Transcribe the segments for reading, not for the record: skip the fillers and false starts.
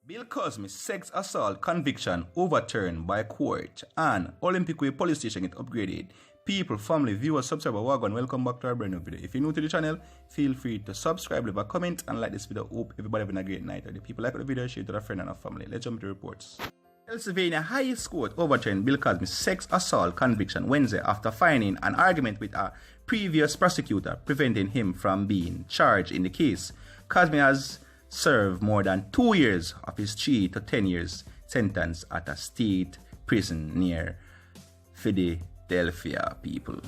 Bill Cosby's sex assault conviction overturned by court and Olympic Way police station get upgraded. People, family, viewers, subscriber, wagon, welcome back to our brand new video. If you're new to the channel, feel free to subscribe, leave a comment and like this video. Hope everybody having a great night. The people like the video, share it to a friend and a family. Let's jump to reports. Pennsylvania highest court overturned Bill Cosby's sex assault conviction Wednesday after finding an argument with a previous prosecutor preventing him from being charged in the case. Cosby has served more than 2 years of his 3 to 10 years sentence at a state prison near Philadelphia, people.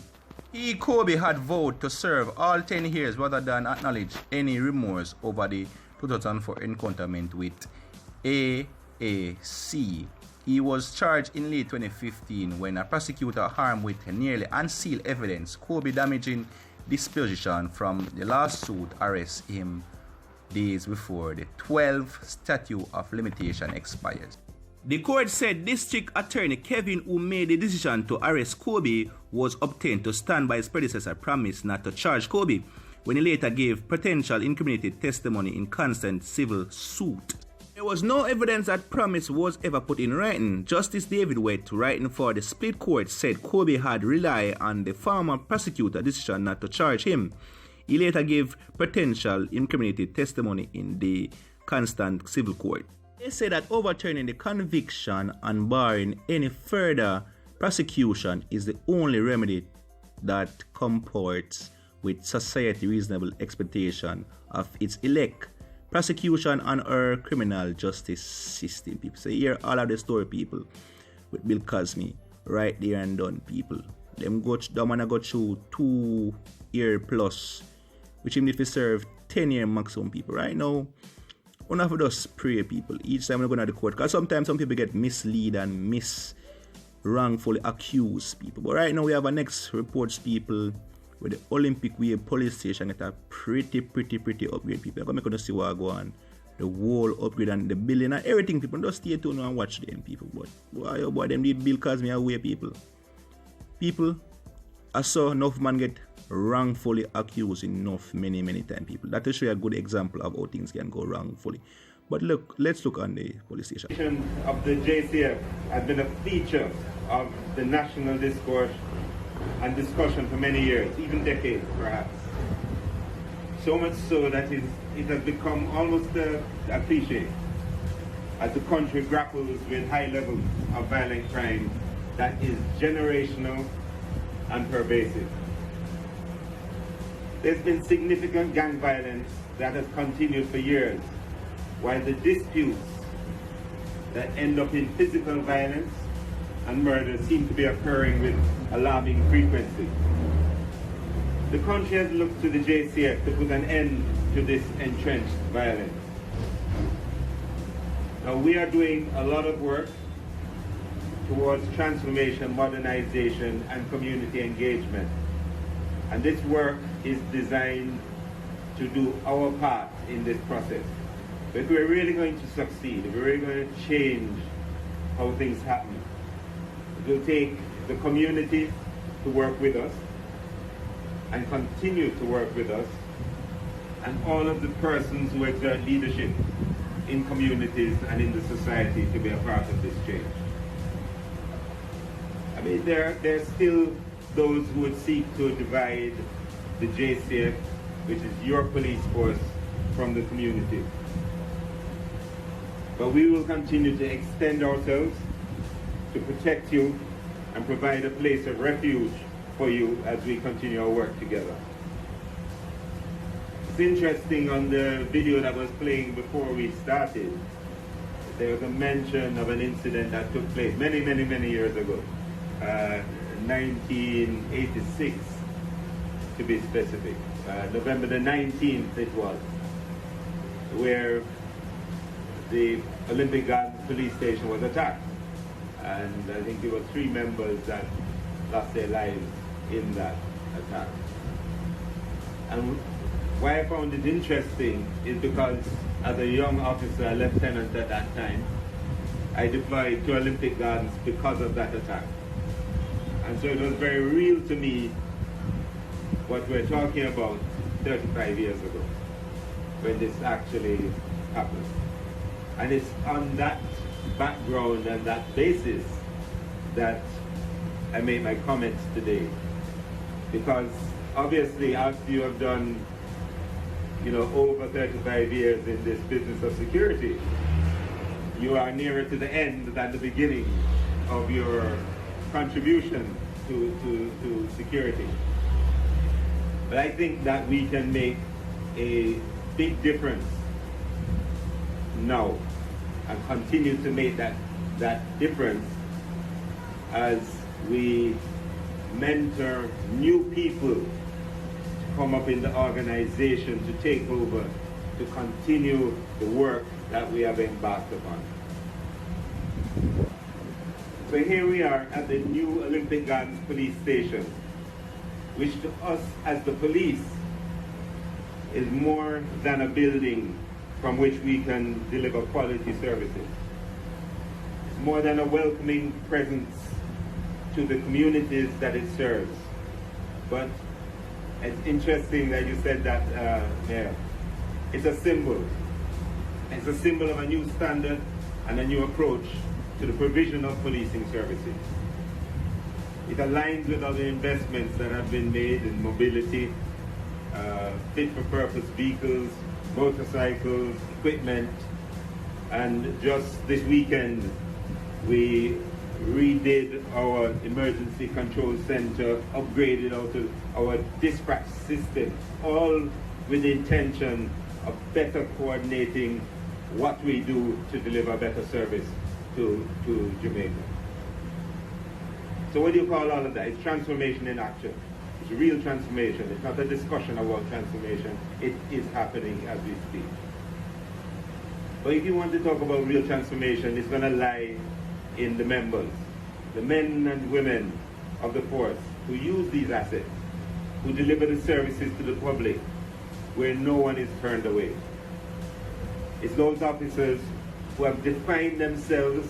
Cosby had vowed to serve all 10 years rather than acknowledge any remorse over the 2004 encounterment with AAC. He was charged in late 2015 when a prosecutor armed with nearly unsealed evidence, Cosby damaging disposition from the lawsuit, arrested him days before the 12th statute of limitation expires. The court said District Attorney Kevin, who made the decision to arrest Cosby, was obtained to stand by his predecessor promise not to charge Cosby when he later gave potential incriminated testimony in constant civil suit. There was no evidence that promise was ever put in writing. Justice David Wett, writing for the split court, said Cosby had relied on the former prosecutor's decision not to charge him. He later gave potential incriminated testimony in the constant civil court. They say that overturning the conviction and barring any further prosecution is the only remedy that comports with society's reasonable expectation of its elect prosecution and our criminal justice system. People say, hear all of the story, people, with Bill Cosby right there and done, people. Them man go through 2 years plus, which him need to serve 10 years maximum, people. Right now, one of us pray, people, each time we go to the court, because sometimes some people get misled and wrongfully accused, people. But right now we have our next reports, people, with the Olympic Way police station get a pretty upgrade, people. I'm going to see what go on. The whole upgrade and the building and everything, people. Just stay tuned and watch them, people. But boy, them did Bill Cosby away, people. People, I saw enough man get wrongfully accused enough many times, people. That will show you a good example of how things can go wrongfully. But look, let's look on the police station. Of the JCF has been a feature of the national discourse and discussion for many years, even decades perhaps. So much so that it has become almost a cliche as the country grapples with high levels of violent crime that is generational and pervasive. There's been significant gang violence that has continued for years, while the disputes that end up in physical violence and murder seem to be occurring with alarming frequency. The country has looked to the JCF to put an end to this entrenched violence. Now we are doing a lot of work towards transformation, modernization, and community engagement. And this work is designed to do our part in this process. But if we're really going to succeed, if we're really going to change how things happen, it will take the community to work with us and continue to work with us, and all of the persons who exert leadership in communities and in the society to be a part of this change. I mean, there are still those who would seek to divide the JCF, which is your police force, from the community. But we will continue to extend ourselves to protect you and provide a place of refuge for you as we continue our work together. It's interesting, on the video that was playing before we started, there was a mention of an incident that took place many years ago. 1986 to be specific. November the 19th it was, where the Olympic Gardens police station was attacked. And I think there were 3 members that lost their lives in that attack. And why I found it interesting is because as a young officer, a lieutenant at that time, I deployed to Olympic Gardens because of that attack. And so it was very real to me what we're talking about 35 years ago, when this actually happened. And it's on that background and that basis that I made my comments today. Because obviously after you have done, over 35 years in this business of security, you are nearer to the end than the beginning of your contribution to security. But I think that we can make a big difference now and continue to make that difference as we mentor new people to come up in the organization to take over, to continue the work that we have embarked upon. So here we are at the new Olympic Gardens police station, which to us as the police is more than a building from which we can deliver quality services. It's more than a welcoming presence to the communities that it serves. But it's interesting that you said that, Mayor. It's a symbol. It's a symbol of a new standard and a new approach to the provision of policing services. It aligns with other investments that have been made in mobility, fit-for-purpose vehicles, motorcycles, equipment, and just this weekend we redid our emergency control center, upgraded our dispatch system, all with the intention of better coordinating what we do to deliver better service to Jamaica. So what do you call all of that? It's transformation in action. It's real transformation. It's not a discussion about transformation. It is happening as we speak. But if you want to talk about real transformation, it's going to lie in the members, the men and women of the force who use these assets, who deliver the services to the public where no one is turned away. It's those officers who have defined themselves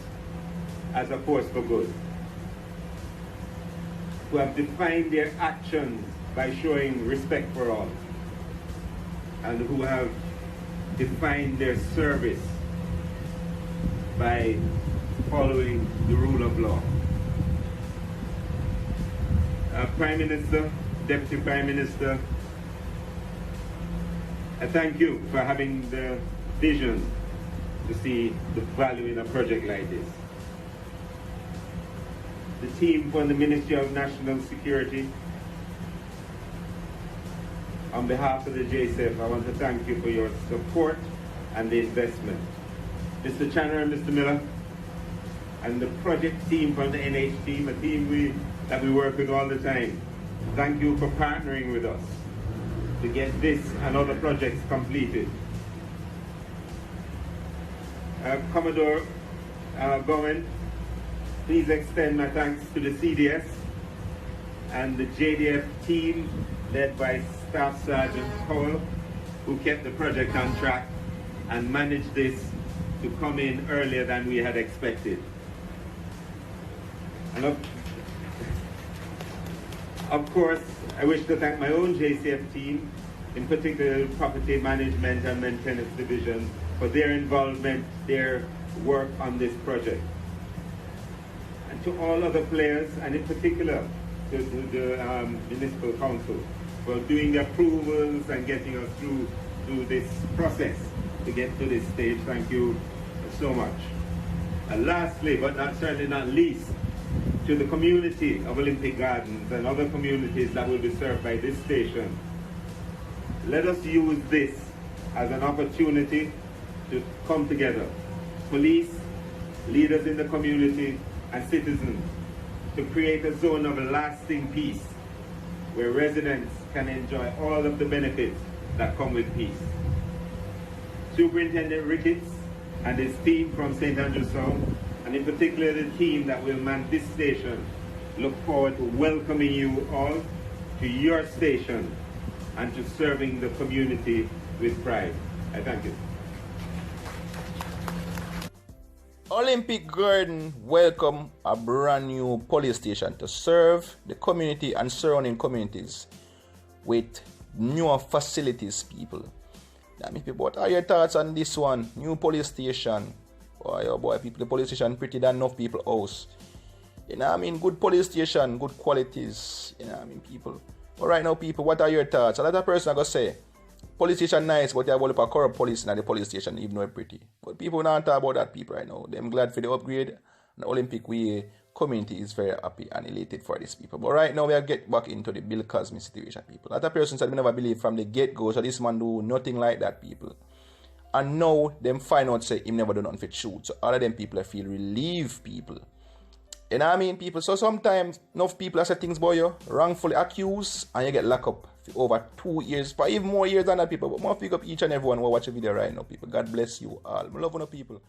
as a force for good, who have defined their actions by showing respect for all, and who have defined their service by following the rule of law. Prime Minister, Deputy Prime Minister, I thank you for having the vision to see the value in a project like this. The team from the Ministry of National Security, on behalf of the JSF, I want to thank you for your support and the investment. Mr. Channer and Mr. Miller, and the project team from the NH team, a team that we work with all the time, thank you for partnering with us to get this and other projects completed. Commodore Gowen, please extend my thanks to the CDS and the JDF team led by Staff Sergeant Powell, who kept the project on track and managed this to come in earlier than we had expected. And of course, I wish to thank my own JCF team, in particular Property Management and Maintenance Division, for their involvement, their work on this project. And to all other players, and in particular to the Municipal Council, for doing the approvals and getting us through this process to get to this stage. Thank you so much. And lastly, but certainly not least, to the community of Olympic Gardens and other communities that will be served by this station, let us use this as an opportunity to come together, police, leaders in the community, and citizens, to create a zone of lasting peace where residents can enjoy all of the benefits that come with peace. Superintendent Ricketts and his team from St. Andrews Sound, and in particular the team that will man this station, look forward to welcoming you all to your station and to serving the community with pride. I thank you. Olympic Garden welcome a brand new police station to serve the community and surrounding communities with newer facilities, people. Now, people, what are your thoughts on this one? New police station, Oh boy, people, the police station pretty than enough people house. You know what I mean? Good police station, good qualities. You know what I mean, people. But right now, people, what are your thoughts? A lot of person are going to say, police station nice, but you have a lot of corrupt police in the police station, even though it's pretty. But people don't talk about that, people, right now. Them glad for the upgrade. The Olympic way community is very happy and elated for these people. But right now, we are get back into the Bill Cosby situation, people. A lot of persons said we never believe from the get-go, so this man do nothing like that, people. And now, them find out, say, him never do nothing for shoot. So all of them people feel relieved, people. You know what I mean, people? So sometimes, enough people say things about you, wrongfully accused, and you get locked up for over 2 years, for even more years than that, people. But more pick up each and everyone who watch the video right now, people. God bless you all. I love you, people.